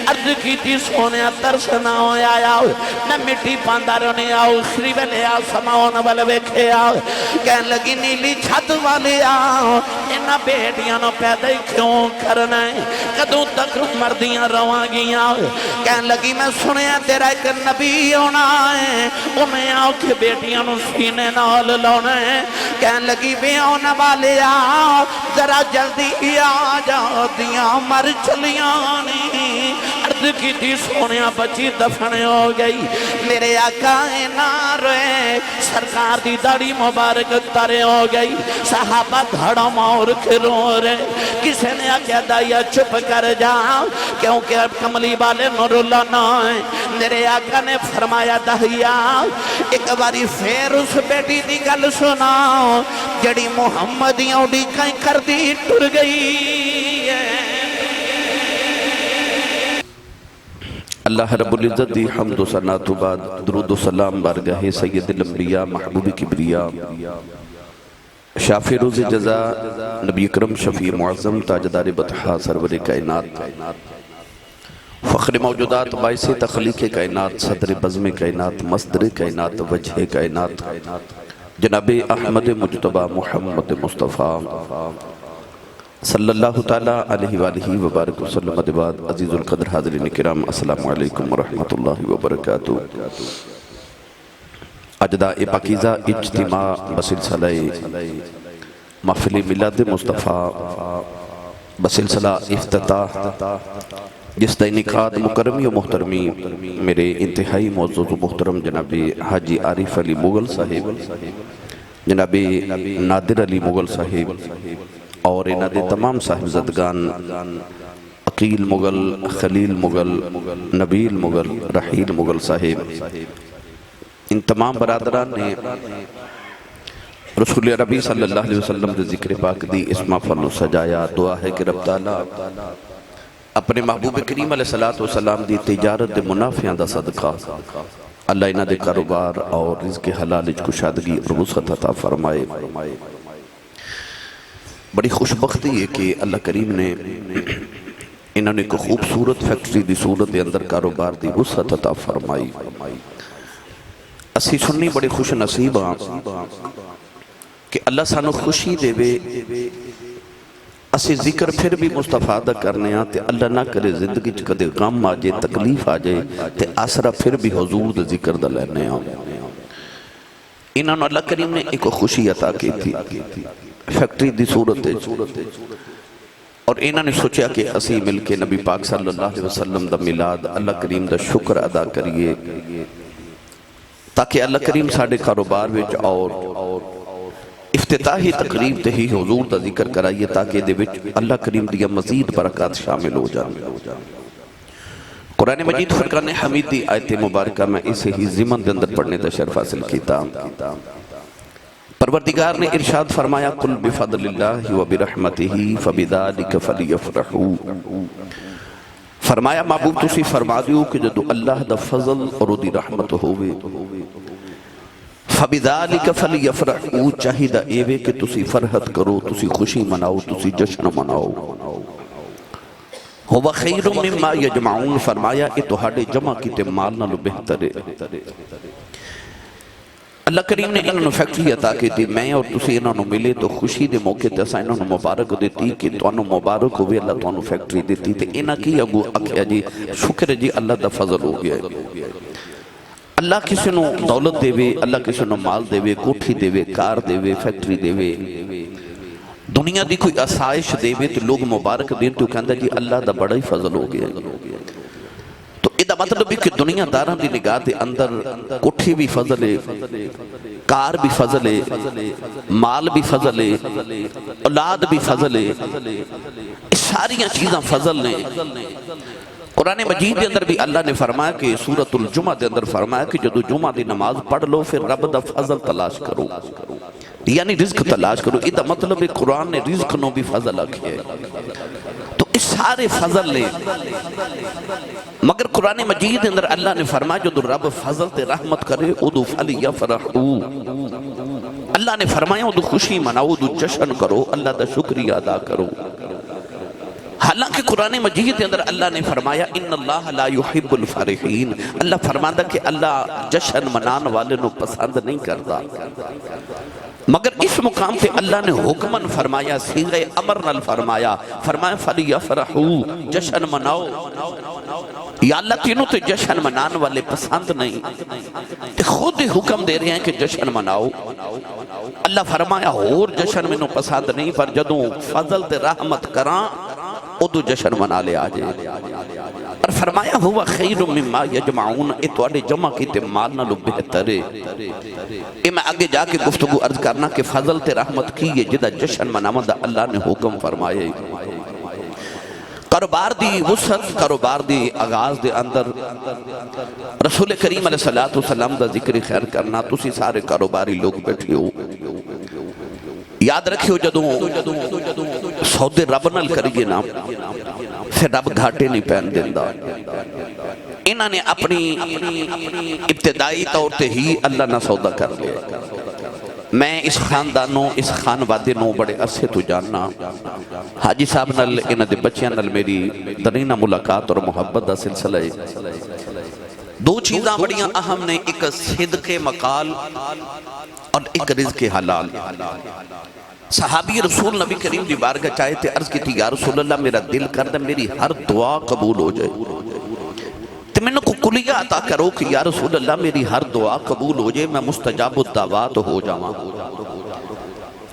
عرض کی تھی سونے ترس نہ آیا نہ مٹی پاندار نے آؤ خریب لے آؤ سماؤن والے ویکھے آؤ کہن لگی نیلی چھت والے آؤ انہا بیٹیاں نو پیدا ہی کیوں کرنا ہے کدوں تک مردیاں رواں گیاں کہن لگی میں سنیا تیرا ایک نبی ہونا ہے انہیں آؤ کہ بیٹیاں نو سینے نال لانا ہے کہن لگی بے ہونا والے آؤ ذرا جلدی آ جا دیاں مر چلیاں نہیں عرض کی تھی سونیا بچی دفن ہو گئی میرے آقا نہ روئے سرکار دی داڑھی مبارک ترے ہو گئی صحابہ دھڑا مور کے رو رہے کسی نے آکیا دائیا چپ کر جا کیونکہ اب کملی والے نور اللہ نہ ہے میرے آقا نے فرمایا دہیا ایک باری پھر اس بیٹی دی گل سنا جڑی محمدیوں دی کہیں کر دی ٹر گئی ہے اللہ رب العزت دی حمد و ثناء تو بعد درود و سلام بارگاہ سید الانبیاء محبوب کبریا شافع روز جزا نبی اکرم شفیع معظم تاجدار بطحا سرور کائنات فخر موجودات باعث تخلیق کائنات صدر بزم کائنات مصدر کائنات وجہ کائنات جناب احمد مجتبہ محمد مصطفیٰ صلی اللہ تعالیٰ علیہ وآلہ وبارک وسلم ادباد عزیز القدر حاضرین کرام السلام علیکم ورحمۃ اللہ وبرکاتہ اجداء پاکیزہ اجتماع بسلسلہ محفل میلاد مصطفیٰ بسلسلہ افتتاح جس دا انعقاد مکرمی و محترمی میرے انتہائی معزز و محترم جناب حاجی عارف علی مغل صاحب جناب نادر علی مغل صاحب اور انہاں دے تمام صاحبزدگان عقیل مغل خلیل مغل نبیل مغل رحیل مغل صاحب ان تمام برادران نے رسول ربی صلی اللہ علیہ وسلم دے ذکر پاک دی اسما فلو سجایا دعا ہے کہ رب تعالیٰ اپنے محبوب کریم علیہ السلام دی تجارت دے منافعہ دا صدقہ اللہ انہاں دے کاروبار اور رزق حلال کشادگی اور وسعت عطا فرمائے بڑی خوشبختی ہے کہ اللہ کریم نے انہوں نے کو خوبصورت فیکٹری دی صورت دے اندر کاروبار دی وسعت عطا فرمائی اسی سننی بڑی خوش نصیب ہاں کہ اللہ سانو خوشی دے وے اسی ذکر پھر بھی مستفادہ کرنے آتے اللہ نہ کرے زندگی چکدے غم آ جائے تکلیف آ جائے تے آسرہ پھر بھی حضور دے ذکر دے لینے آؤ انہوں نے اللہ کریم نے ایک خوشی عطا کی تھی فیکٹری دی صورت ہے اور انہوں نے سوچا کہ اسی مل کے نبی پاک صلی اللہ علیہ وسلم دا میلاد اللہ کریم دا شکر ادا کریے تاکہ اللہ کریم ساڑھے کاروبار وچ اور افتتاحی تقریب تے ہی حضور دا ذکر کرائیے تاکہ دے وچ اللہ کریم دیا مزید برکات شامل ہو جائے قرآن مجید فرقان حمید دی آیت مبارکہ میں اسے ہی زمن دے اندر پڑھنے دا شرف حاصل کیتا پروردگار نے ارشاد فرمایا قل بفضل اللہ و برحمتہ فبذالک فلیفرحوا فرمایا محبوب تسی فرما دیو کہ جدو اللہ دا فضل اور دی رحمت ہوئے فبذالک فلیفرحوا چاہیدہ ایوے کہ تسی فرحت کرو تسی خوشی مناؤ تسی جشن مناؤ ہوا خیر مما یجمعون فرمایا اے تہاڈے جمع کیتے مال نالو بہتر ہے اللہ کریم نے انہوں نے فیکٹری عطا کی تھی میں اور تسی انہوں نے ملے تو خوشی دے موقع تیسا انہوں نے مبارک دیتی کہ تو انہوں مبارک ہوئے اللہ تو انہوں فیکٹری دیتی تھی انہوں کی اگو اکھیا جی شکر جی اللہ دا فضل ہو گیا ہے اللہ کسی نو دولت دے وے اللہ کسی نو مال دے وے کوٹھی دے وے کار دے وے فیکٹری دے وے دنیا دی کوئی آسائش دے وے تو لوگ مبارک دیں تو کہندہ جی اللہ دا بڑا ہی فضل ہو گیا ہے تو ادھا مطلب ہے کہ دنیا داران دی نگاہ دے اندر کوٹھی بھی فضل ہے کار بھی فضل ہے مال بھی فضل ہے اولاد بھی فضل ہے ساری چیزاں فضل نے قرآن مجید دے اندر بھی اللہ نے فرمایا کہ سورۃ الجمعہ دے اندر فرمایا کہ جدو جمعہ دی نماز پڑھ لو پھر رب دا فضل تلاش کرو یعنی رزق تلاش کرو ادھا مطلب ہے قرآن نے رزق نو بھی فضل آکھیا ہے تو اس سارے فضل لے مگر قرآن مجید اندر اللہ نے فرمایا جو رب فضل تے رحمت کرے ادو فلیفرحو اللہ نے فرمایا ادو خوشی مناؤ ادو جشن کرو اللہ دا شکریہ ادا کرو حالانکہ قرآن مجید کے اندر اللہ نے فرمایا ان اللہ لا یحب الفرحین، اللہ فرماتا کہ اللہ جشن منان والے نو پسند نہیں کرتا، مگر اس مقام پہ اللہ نے حکمن فرمایا، صیغہ امر نال فرمایا فَلْيَفْرَحُوا، جشن مناؤ۔ یا اللہ تینوں تے جشن منان والے پسند نہیں، تے خود حکم دے رہے ہیں کہ جشن مناؤ۔ اللہ فرمایا اور جشن میں نو پسند نہیں، پر جدوں فضل تے رحمت کراں ادو جشن منا لے آجے۔ اور فرمایا ہوا خیر مما یجمعون، اے توڑے جمع کیتے مال نالو بہتر ہے۔ اے میں آگے جا کے گفتگو عرض کرنا کہ فضل تے رحمت کی ہے جدہ جشن منامہ دا اللہ نے حکم فرمائے۔ کاروبار دی وسعت، کاروبار دی آغاز دے اندر رسول کریم علیہ السلام دا ذکر خیر کرنا، تسی سارے کاروباری لوگ بیٹھے ہو، یاد رکھیو جدوں سودے رب نال کریے نا پھر رب گھاٹے نہیں پہن دیندہ۔ انہاں نے اپنی ابتدائی طور تے ہی اللہ نہ سودا کر لیا۔ میں اس خاندانوں اس خانوادے بڑے عرصے تو جاننا، حاجی صاحب نال انہاں دے بچیاں نال میری درینہ ملاقات اور محبت دا سلسلہ ہے۔ دو چیزاں بڑیاں اہم نے، ایک صدق مقال اور ایک رزق حلال۔ صحابی رسول نبی کریم دی بارگاہ چاہے تھے، عرض کی تھی یا رسول اللہ میرا دل کردہ میری ہر دعا قبول ہو جائے، تو میں نے کو کلیہ عطا کرو کہ یا رسول اللہ میری ہر دعا قبول ہو جائے، میں مستجاب الدعوات ہو جاواں۔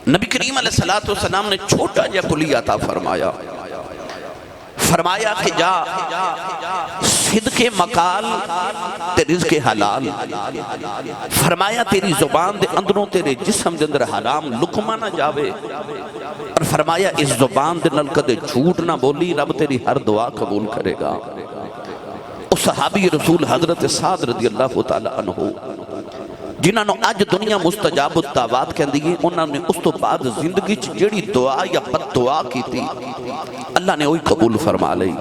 نبی کریم علیہ السلام نے چھوٹا جا کلیہ عطا فرمایا، فرمایا کہ جا صدق مقال تے رزق حلال، فرمایا تیری زبان دے اندروں تیرے جسم دے اندر حرام لقمہ نہ جاوے، اور فرمایا اس زبان دے نل کدے جھوٹ نہ بولی، رب تیری ہر دعا قبول کرے گا۔ اس صحابی رسول حضرت سعد رضی اللہ تعالیٰ عنہ جنہاں نے آج دنیا مستجاب الدعوات کہہ دیئے، انہوں نے اس تو بعد زندگی جڑی دعا یا بد دعا کی تھی اللہ نے وہی قبول فرما لئی۔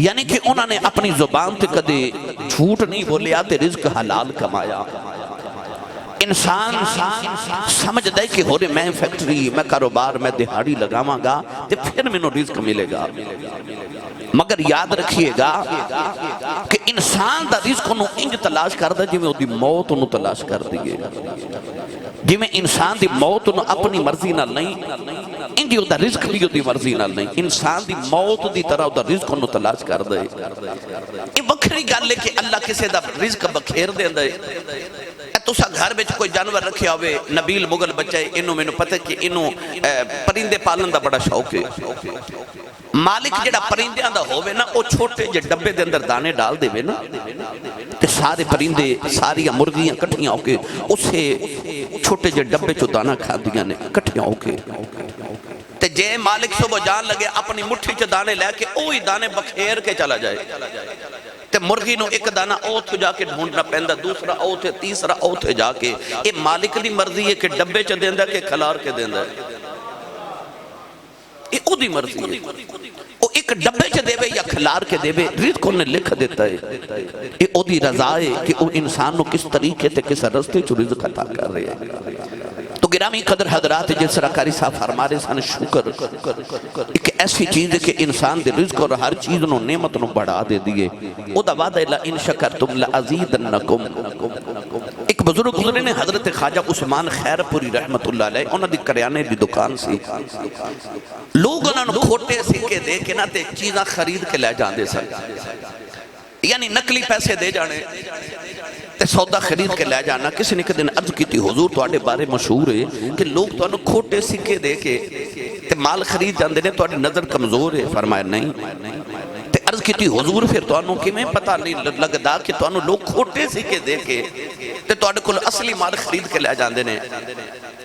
یعنی کہ انہوں نے اپنی زبان تے کدے جھوٹ نہیں بولیا تے رزق حلال کمایا۔ انسان سمجھ دے کہ ہو رہے میں فیکٹری میں کاروبار میں دہاڑی لگاواں گا تے پھر میں نو رزق ملے گا، مگر یاد رکھیے گا کہ انسان دا رزق انہوں انج تلاش کر دا جی میں دی موت انہوں تلاش کر دیئے، جی میں انسان دی موت انہوں اپنی مرضی نہ نہیں، انجی دا رزق بھی دی مرضی نہ نہیں، انسان دی موت دی طرح دا رزق انہوں تلاش کر دے۔ یہ وکھری گل ہے کہ اللہ کسے دا رزق بکھیر دے دے۔ تسا گھر بچ کوئی جانور رکھے ہوئے نبیل مغل بچے، انہوں میں پتہ کہ انہوں پرندے پالن دا بڑا شوق ہے۔ مالک جڑا پرندیاں دا ہوئے نا، وہ چھوٹے جے ڈبے دے اندر دانے ڈال دے نا، تے سارے پرندے ساری مرغیاں کٹھیاں ہو کے اسے چھوٹے جے ڈبے چو دانا کھا دیا نے کٹھیاں ہو کے، تے جے مالک صبح جان لگے اپنی مٹھی چو دانے لے کے اوہی دانے بکھیر کے چلا جائے، تے مرغی نو ایک دانا اوتھ جا کے ڈھونڈنا پہندا، دوسرا اوتھ تیسرا اوتھ جا کے، اے مالک دی مرضی ہے کہ ڈبے چو دیندہ کہ کھلار کے دیندہ ہے، یہ او دی مرضی ہے، وہ ایک ڈبے چے دے یا کھلار کے دے رزق انہیں لکھ دیتا ہے، یہ او دی رضا ہے کہ وہ انسان نو کس طریقے تے کس رستے چو رزق عطا کر رہے ہیں۔ تو گرامی قدر حضرات جس سرکاری صاحب فرمارے سن شکر ایک ایسی چیز ہے کہ انسان دے رزق اور ہر چیز نو نعمت نو بڑھا دے دیئے، او دا وعدہ لَإِن شَكَرْتُمْ لَأَزِيدَنَّكُمْ۔ ایک بزرگ گزرے نے حضرت خواجہ عثمان خیر پوری رحمت اللہ علیہ، انہوں دی کریانے دی دکان سی، لوگ انہوں نے کھوٹے سکے دے کے نہ تے چیزاں خرید کے لے جان دے سن، یعنی نقلی پیسے دے جانے تے سودا خرید کے لے جانا۔ کسی نے ایک دن عرض کی تھی حضور تو آڑے بارے مشہور ہے کہ لوگ تو انہوں کھوٹے سکے دے کے تے مال خرید جان دینے، تو آڑے نظر کمزور ہے، فرمایا نہیں۔ تے عرض کی تھی حضور پھر تو انہوں کی میں پتہ نہیں لگدا کہ تو انہوں لوگ کھوٹے سکے دے کے تے تو آڑے کل اصلی مال خرید کے لے جان دینے۔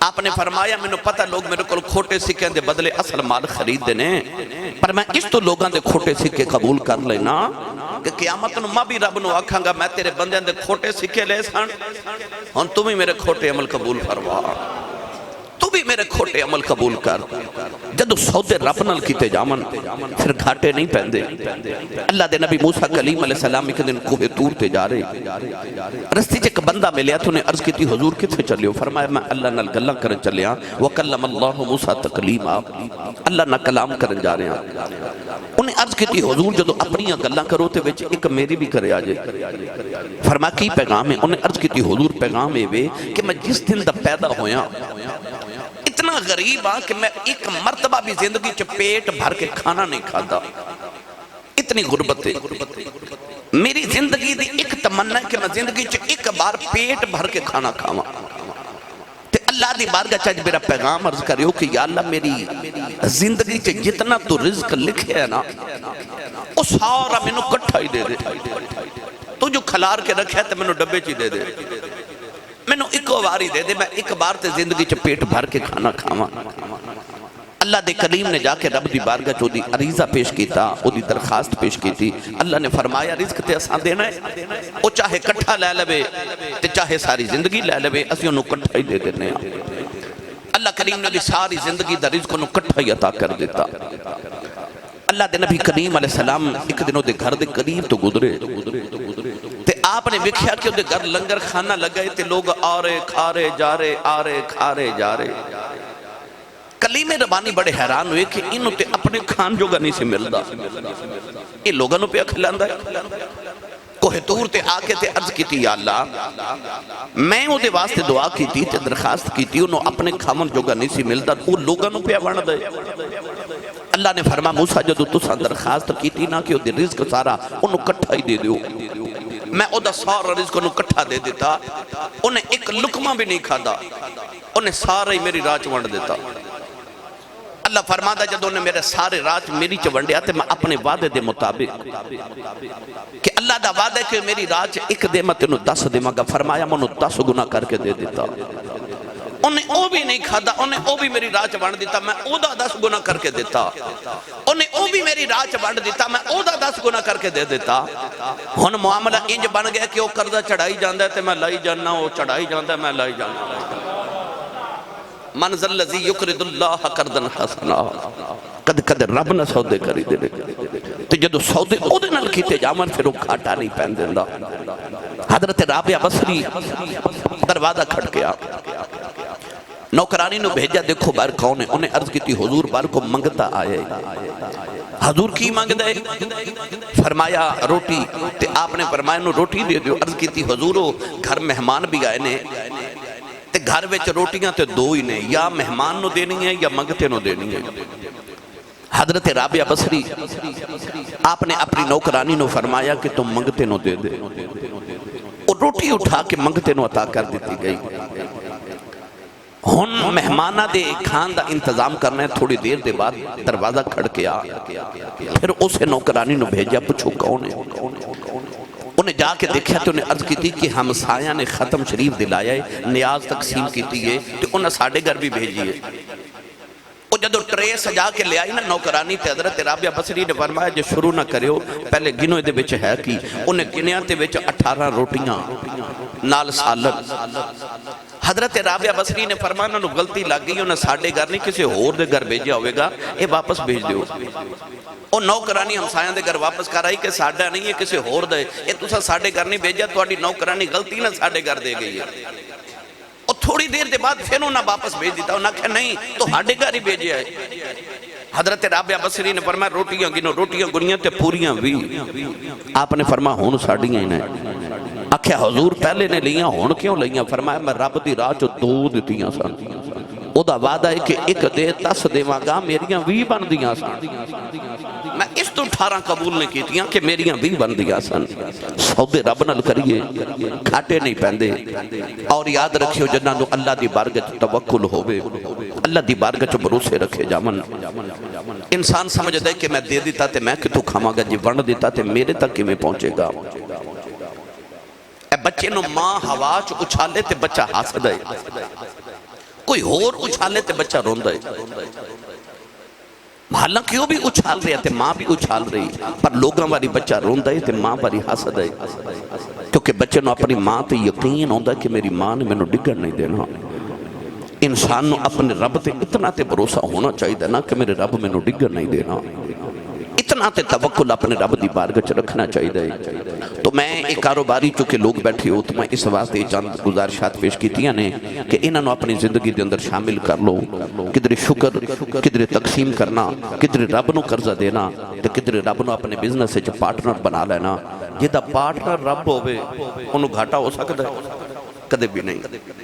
آپ نے فرمایا میں نے پتہ لوگ میرے کل کھوٹے سکے دے بدلے اصل مال خرید دینے، پر میں اس تو لوگاں دے کھوٹے سکے قبول کر لینا کہ قیامت نو ماں بھی رب نو آکھاں گا میں تیرے بندے دے کھوٹے سکے لے سن، ہن تمہیں میرے کھوٹے عمل قبول فرما۔ تو تو بھی میرے کھوٹے عمل قبول کر جدو سودے رب نال کیتے جامن پھر گھاٹے نہیں پہندے اللہ دے نبی موسیٰ کلیم علیہ السلام ایک دن کوہ تور تے جا رہے رستی چے ایک بندہ ملیا تو نے عرض کی تھی حضور کتھے چلے ہو فرمایا میں اللہ نال گلہ کرن چلیا وَكَلَّمَ اللَّهُ مُوسَىٰ تَقْلِيمًا اللہ نہ کلام کرن جا رہے ہیں انہیں عرض کی تھی حضور جدو اپنی گلہ کرو تے وچ ایک میری بھی کرے آجے فرمایا کی پیغام ہے انہیں عرض کی تھی حضور پیغام ہے کہ میں جس دن دا پیدا ہویا اتنا غریب ہاں کہ میں ایک مرتبہ بھی زندگی چ پیٹ بھر کے کھانا نہیں کھاتا اتنی غربت ہے میری زندگی دی ایک تمنا ہے کہ میں زندگی چ ایک بار پیٹ بھر کے کھانا کھاواں تے اللہ دی بارگاہ چ میرا پیغام عرض کریو کہ یا اللہ میری زندگی چ جتنا تو رزق لکھے ہے نا وہ سارا میں نو کٹھا ہی دے دے تو جو کھلار کے رکھے تے میں نو ڈبے چی دے دے میں نو ایک واری دے دے میں ایک بار تے زندگی چ پیٹ بھر کے کھانا کھاواں اللہ دے کریم نے جا کے رب دی بارگاہ چو دی عریضہ پیش کیتا او دی درخواست پیش کی تھی اللہ نے فرمایا رزق تے اساں دینا ہے او چاہے کٹھا لے لوے تے چاہے ساری زندگی لے لوے اسی انہوں کٹھا ہی دے دینے ہیں اللہ کریم نے دی ساری زندگی دا رزق انہوں کٹھا ہی عطا کر دیتا اللہ دے نبی کریم علیہ السلام ایک دنوں دے گھر دے قریب تو گزرے تے آپ نے وکھیا کہ دے گھر لنگر کھانا لگائے تے لوگ آرے کھارے جا رہے آرے کھارے جا رہے کلیم ربانی بڑے حیران ہوئے کہ انہوں تے اپنے کھان جو گا نہیں سے ملدا یہ لوگوں پہ کھلاندہ ہے کوہ تور تے آکے تے عرض کی تھی یا اللہ میں وہ دے واسطے دعا کی تھی تے درخواست کی تھی انہوں اپنے کھامن جو گا نہیں سے ملدا وہ لوگوں پہ وڑ دے اللہ نے فرما موسیٰ جدو تساں درخواست کی تھی نا کہ وہ دے رزق سارا انہوں کٹھا ہی دے دیو میں او دا سارا رزق انہوں کٹھا دے دیتا انہیں ایک لکمہ بھی نہیں کھادا انہیں سارا ہی میری راج وڑ دیتا اللہ فرماتا جدو نے میرے سارے راج میری چونڈے آتے میں اپنے وعدے دے مطابق کہ اللہ دا وعدے کہ میری راج ایک دے میں تینوں 10 دے مگا فرمایا میں انہوں 10 گناہ کر کے دے دیتا انہیں او بھی نہیں کھادا انہیں او بھی میری راج وڑ دیتا میں او دا 10 گناہ کر کے دیتا انہیں او بھی میری راج وڑ دیتا میں او دا 10 گناہ کر کے دے دیتا ہن معاملہ انج بن گیا کہ وہ قرضہ چڑھائی جاندہ ہے تے میں لائی جانا وہ چڑھائی جاندہ ہے میں لائی جانا منزل لذی یقرد اللہ قرضاً حسنا کد رب نہ سودے کری دے تو جدو سودے او دے نال کیتے جامن پھر وہ کھاٹا نہیں پہن دیندہ حضرت رابعہ بصری دروازہ کھڑ کے آ نوکرانی نو بھیجا دیکھو بار کون ہے انہیں عرض کی تھی حضور بار کو منگتا آئے حضور کی مانگ دے فرمایا روٹی تے آپ نے فرمایا نو روٹی دے دیو عرض کی تھی حضورو گھر مہمان بھی آئے نے تے گھر ویچ روٹیاں تے دو ہی نے یا مہمان نو دینی ہے یا منگتے نو دینی ہے حضرت رابعہ بصری آپ نے اپنی نوکرانی نو فرمایا کہ تم منگتے نو دے دے اور روٹی اٹھا کے منگتے نو عطا کر دیتی گئی ہن مہمانہ دے کھان دا انتظام کرنا ہے تھوڑی دیر دے بعد دروازہ کھڑ کے آ پھر اسے نوکرانی نو بھیجا پوچھو کون ہے انہیں جا کے دیکھا تو انہیں عرض کی تھی کہ ہمسایہ نے ختم شریف دلایا ہے نیاز تقسیم کی تھی ہے تو انہیں ساڑھے گھر بھی بھیجی ہے وہ جدو ٹرے سجا کے لے آئی نا نوکرانی تے حضرت رابعہ بصری نے فرمایا جو شروع نہ کریو پہلے گنو دے وچ ہے کی انہیں گنیاں تے وچ 18 روٹیاں نال سالن حضرت رابعہ بصری نے فرمایا انہوں غلطی لگ گئی انہیں ساڑھے گھر نہیں کسی اور دے گھر بھیجیا ہوئے گا اے واپس بھیج دیو اور نوکرانی ہمسایاں دے گھر واپس کر آئی کہ ساڑھا نہیں ہے کسی اور دے اے تسا ساڑھے گھر نہیں بھیجیا تو آڑی نوکرانی غلطی نہ ساڑھے گھر دے گئی ہے اور تھوڑی دیر دے بعد پھر انہوں واپس بھیج دیتا انہوں نے کہا نہیں تو ہاڑے گھر ہی بھیجیا ہے حضرت رابعہ بصری نے فرمایا روٹیاں گنو روٹیاں گنیاں تے پوریاں بھی آپ نے فرمایا ہون ساڑیاں ہی نہیں آکھیا حضور پہلے نے لیاں ہون کیوں لیاں فرمایا میں رب دی راہ چو 2 دیتیاں سان او دا وعدہ ہے کہ ایک دے 10 دے ماں میریاں 20 بن دیاں سان میں اس تو 18 قبول نہیں کیتیاں کہ میریاں 20 بن دیاں سان سودے رب نال کریے کھاٹے نہیں پہندے اور یاد رکھیو جنہاں نو اللہ دی بارگاہ توکل ہوئے اللہ دی بارگاہ چو بھروسے رکھے جامن انسان سمجھ دے کہ میں دے دیتا تے میں کتو کھاما گا جی ون دیتا تے میرے تک کی میں پہنچے گا اے بچے نو ماں ہوا چو اچھالے تے بچہ حاسد ہے کوئی اور اچھالے تے بچہ روند ہے حالانکہ وہ بھی اچھال رہے تے ماں بھی اچھال رہی پر لوگاں واری بچہ روند ہے تے ماں واری حاسد ہے کیونکہ بچے نو اپنی ماں تے یقین ہوندہ کہ میری ماں نے میں نو ڈگر نہیں دینا انسان نو اپنے رب تے اتنا تے بھروسہ ہونا چاہیے نا کہ میرے رب میں نو ڈگن نہیں دینا، اتنا تے توکل اپنے رب دی بارگاہ چ رکھنا چاہیے۔ تو میں ایک کاروباری چونکہ لوگ بیٹھے ہو تو میں اس واسطے چند گزارشات پیش کیتیاں نے کہ انہاں نو اپنی زندگی دے اندر شامل کر لو، کدھر شکر، کدھر تقسیم کرنا، کدھر رب نو قرضہ دینا، تے کدھر رب نو اپنے بزنس وچ پارٹنر بنا لینا۔ جہاں پارٹنر رب ہوئے انہوں گھاٹا ہو سکتا ہے؟ کدے بھی نہیں۔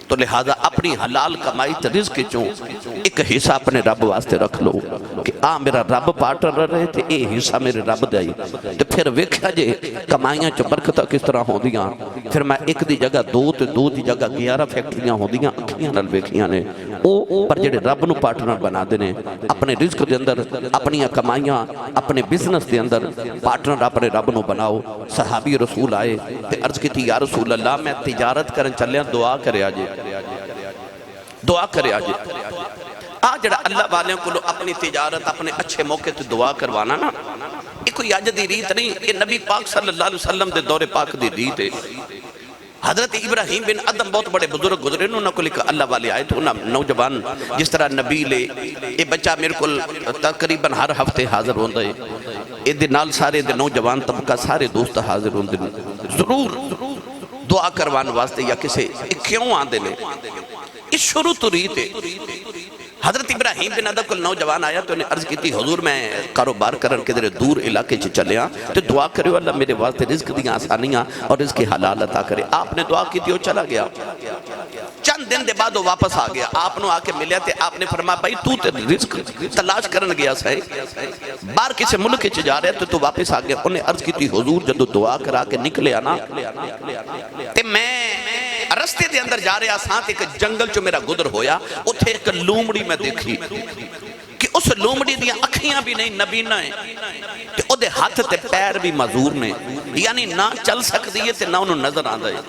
تو لہذا اپنی حلال کمائی تے رزق چوں ایک حصہ اپنے رب واسطے رکھ لو کہ میرا رب پارٹنر رہے تے اے حصہ میرے رب دائی۔ تے پھر ویکھیا جے کمائیاں چ برکتاں کس طرح ہوندیاں۔ پھر میں ایک دی جگہ دو تے دو دی جگہ 11 فیکٹریاں ہوندیاں اکھیاں نال ویکھیاں نے۔ او پر جڑے رب نو پارٹنر بنا دے نے اپنے رزق دے اندر، اپنی کمائیاں، اپنے بزنس دے اندر پارٹنر اپنے رب نو بناؤ۔ صحابی رسول آئے تے عرض کیتی یا رسول اللہ میں تجارت کرن چلیا، دعا کرے آجے، دعا کرے آجے۔ جڑا اللہ والیاں کو اپنی تجارت اپنے اچھے موقع تے دعا کروانا نا، یہ کوئی اج دی ریت نہیں، یہ نبی پاک صلی اللہ علیہ وسلم دے دور پاک دی ریت ہے۔ حضرت ابراہیم بن ادم بہت بڑے بزرگ گزرے، انہوں نے کو لکھا اللہ والے آئے تو انہوں نوجوان جس طرح نبی لے یہ بچہ میرے کو تقریباً ہر ہفتے حاضر ہوندہ ہے، یہ دے نال سارے دے نوجوان طبقہ سارے دوست حاضر ہوندے ضرور دعا کروان واسطے یا کسے کیوں آندے لے۔ اس شروع تو ریت ہے۔ حضرت ابراہیم بن ادم کو نوجوان آیا تو انہیں عرض کی تھی حضور میں کاروبار کرن کے در دور علاقے چ چلیا تو دعا کرے اللہ میرے واسطے رزق دیاں آسانیاں اور رزق حلال عطا کرے۔ آپ نے دعا کی تھی وہ چلا گیا، چند دن دے بعد وہ واپس آ گیا، آپ نے آ کے ملیا تے آپ نے فرمایا بھائی تو تے رزق تلاش کرن گیا سائے باہر کسی ملک چ جا رہے تو واپس آ گیا۔ انہیں عرض کی تھی حضور جدو دعا کرا کے نکلے آنا تے میں رستے دے اندر جا رہے آسان ایک جنگل چو میرا گدر ہویا، اتھے ایک لومڑی میں دیکھی کہ اس لومڑی دیا اکھیاں بھی نہیں نبینا ہے تے او دے ہاتھ تے پیر بھی معذور نے، یعنی نہ چل سکتی ہے تے نہ انہوں نظر آندہ ہے۔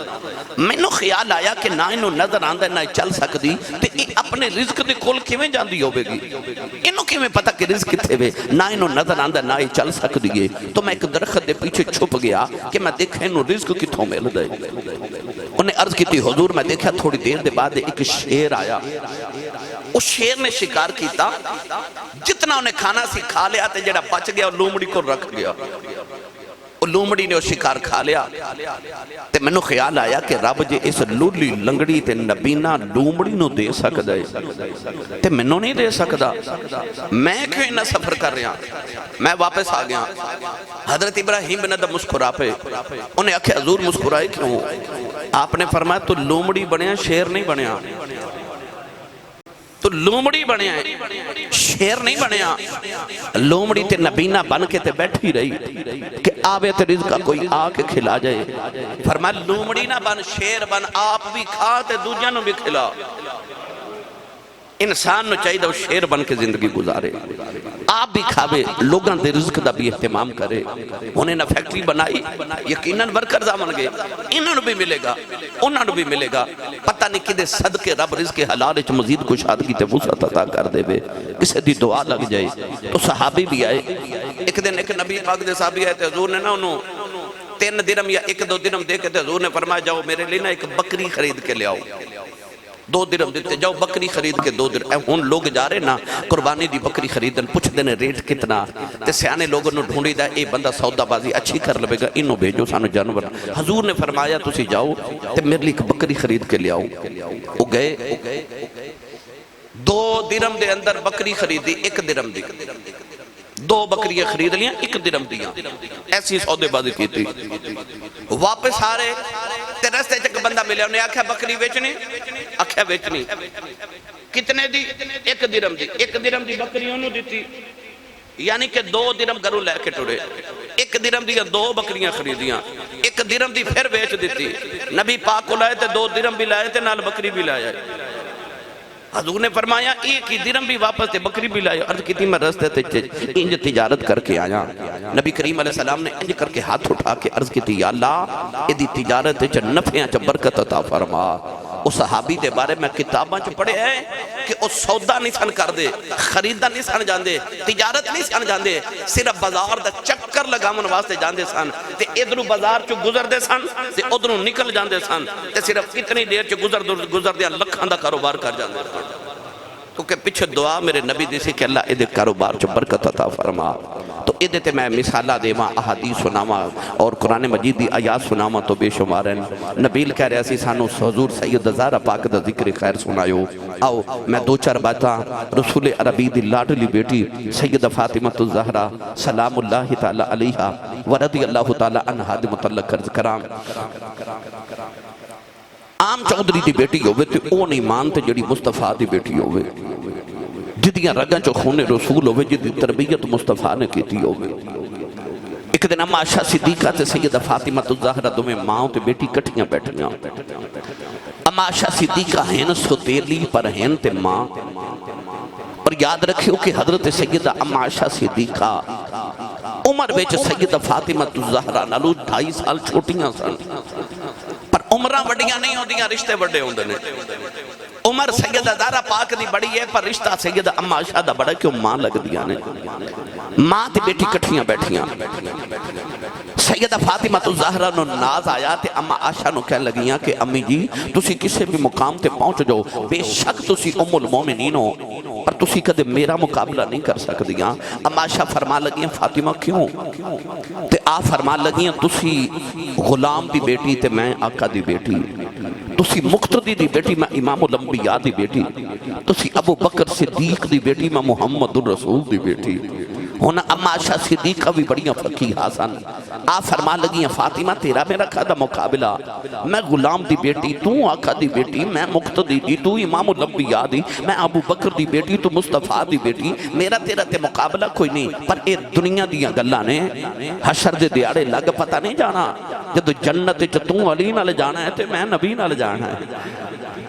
میں نو خیال آیا کہ نہ انہوں نظر آندہ ہے نہ چل سکتی تے اپنے رزق دے کول کیویں جاندی ہوئے گی، انہوں کیویں پتا کہ رزق کتھے وے، نہ انہوں نظر آندہ نہ چل سکتی ہے۔ تو میں ایک درخت دے پیچھے چھپ گیا کہ میں دیکھا انہوں رزق کتھوں مل دے۔ انہیں عرض کی تھی حضور میں دیکھا تھوڑی دیر دے بعد ایک شیر آیا، اس شیر نے شکار کیتا، جتنا انہیں کھانا سی کھا لیا تے جڑا بچ گیا اور لومڑی کو رکھ گیا، اور لومڑی نے وہ شکار کھا لیا۔ تے میں نو خیال آیا کہ رب جے اس لولی لنگڑی تے نبینا لومڑی نو دے سکتا ہے تے میں نو نہیں دے سکتا، میں کیوں انہا سفر کر رہا؟ میں واپس آ گیا۔ حضرت ابراہیم بن ادم مسکرا پہ، انہیں آکھے حضور مسکرائے کیوں؟ آپ نے فرمایا تو لومڑی بنیا شیر نہیں بنیا، تو لومڑی بنیا ہے شیر نہیں بنیا۔ لومڑی تے نبینا بن کے تے بیٹھی رہی کہ آوے تے رزقہ کوئی آ کے کھلا جائے۔ فرمایا لومڑی نہ بن شیر بن، آپ بھی کھا تے دوجہ نو بھی کھلا۔ انسان نو چاہیے وہ شیر بن کے زندگی گزارے، آپ بھی کھاوے، لوگاں دے رزق دا بھی اہتمام کرے۔ انہیں نہ فیکٹری بنائی، یقیناً ورکر زامن گئے، انہوں بھی ملے گا، انہوں بھی ملے گا، پتہ نہیں کدے صدقے رب رزق حلال اچھ مزید کشادگی تے وسعت عطا کر دے بے، کسے دی دعا لگ جائے۔ تو صحابی بھی آئے، ایک دن ایک نبی پاک دے صحابی آئے تے حضور نے نا انہوں 3 درم یا 1-2 درم دے کے تے حضور نے فرمایا جاؤ میرے لیے نا ایک بکری خرید کے لے آؤ، 2 درم دیتے جاؤ بکری خرید کے 2 درم۔ ان لوگ جا رہے نا قربانی دی بکری خریدن، پوچھ دینے ریٹ کتنا، تے سیانے لوگوں نے ڈھونڈی دا اے بندہ سودا بازی اچھی کر لے گا، انہوں بھیجو سانو جانور۔ حضور نے فرمایا تسی جاؤ تے میرے لیے ایک بکری خرید کے لے آؤ۔ وہ گئے 2 درم دے اندر بکری خریدی، 1 درم دی 2 بکریاں خرید لیاں 1 درم دیاں، ایسی سودے بازی کی تھی۔ واپس آ رہے تے رستے چک بندہ ملیا، انہیں آکھا بکری بیچنی، آکھا بیچنی، کتنے دی 1 درم دی، 1 درم دی بکری انہوں دیتی، یعنی کہ 2 درم گھروں لے کے ٹوڑے، 1 درم دی 2 بکریاں خریدیاں، 1 درم دی پھر بیچ دیتی۔ نبی پاک کو لائے تے 2 درم بھی لائے تے نال بکری بھی لائے۔ حضور نے فرمایا 1 درم بھی واپس تے بکری بھی لائے۔ عرض کی تھی میں رستے تے انج تجارت کر کے آیا، نبی کریم علیہ السلام نے انج کر کے ہاتھ اٹھا کے عرض کی تھی یا اللہ ادھی تجارت تے نفعیاں چ برکت عطا فرما، اس صحابی دے بارے میں کتاباں چ پڑھے ہیں کہ وہ سودا نہیں سن کر دے، خریدا نہیں سن جاندے، تجارت نہیں سن جاندے، صرف بازار دا چکر لگاون واسطے جاندے سن تے ادھروں بازار چ گزردے سن تے ادھروں نکل جاندے سن تے صرف کتنی دیر چ گزردے لکھاں دا کاروبار کر جاندے سن، کیونکہ پیچھے دعا میرے نبی دی سی کہ اللہ ادھے کاروبار چ برکت عطا فرما۔ تو ادھے تے میں مثالہ دیواں، احادیث سناواں اور قرآن مجید دی آیات سناواں تو بے شمار ہیں۔ نبیل کہہ رہا سی سانو حضور سید زہرا پاک دا ذکر خیر سنایو۔ آؤ میں دو چار باتاں رسول عربی دی لاڈلی بیٹی سیدہ فاطمہ الزہرا سلام اللہ تعالی علیہا ورضی اللہ تعالی عنہا دے متعلق عرض کرام۔ عام چودھری دی بیٹی ہوئے تے اون ایمان تے جڑی مصطفیٰ دی بیٹی ہوئے، جدیاں رگاں چو خون رسول ہوئے، جدی تربیت مصطفیٰ نے کیتی ہوئے۔ ایک دن اما عائشہ صدیقہ تے سیدہ فاطمہ الزہرا دو میں ماں تے بیٹی کٹھیاں بیٹھیاں۔ اما عائشہ صدیقہ ہیں ستیلی پر ہیں تے ماں، اور یاد رکھیو کہ حضرت سیدہ اما عائشہ صدیقہ عمر بیچ سیدہ فاطمہ الزہرا نالو 2.5 سال چھوٹیاں سن، پر عمرہ وڈیاں نہیں ہوندیاں، رشتے وڈے ہوندے نے۔ عمر سیدہ زہرا پاک دی بڑی ہے پر رشتہ سیدہ اما عائشہ دا بڑا کیوں ماں لگ دیا نے۔ ماں تے بیٹی کٹھیاں بیٹھیاں، سیدہ فاطمہ الزہرا نو ناز آیا تے اما عائشہ نو کہہ لگیاں کہ امی جی تسی کسے بھی مقام تے پہنچ جاؤ، بے شک تسی ام المومنین ہو اور تسی کدے میرا مقابلہ نہیں کر سکدیاں۔ اما عائشہ فرما لگیاں فاطمہ کیوں؟ تے آپ فرما لگیاں تسی غلام دی بیٹی تے میں آقا دی بیٹی، تسی مقتدی دی بیٹی میں امام الانبیاء دی بیٹی، تسی ابو بکر صدیق دی بیٹی میں محمد الرسول دی بیٹی۔ ہونا اما عائشہ صدیقہ بھی بڑیاں فقیہہ سن۔ آپ فرما لگیاں فاطمہ تیرا میرا کھا دا مقابلہ، میں غلام دی بیٹی، تو آقا دی بیٹی، میں مقتدی دی، تو امام الانبیاء دی، میں ابو بکر دی بیٹی، تو مصطفیٰ دی بیٹی، میرا تیرا تے مقابلہ کوئی نہیں۔ پر اے دنیا دیاں گلاں نے، حشر دے دیاڑے لگ پتہ نہیں جانا، جدو جنت تو علی نال جانا ہے تے میں نبی نال جانا ہے،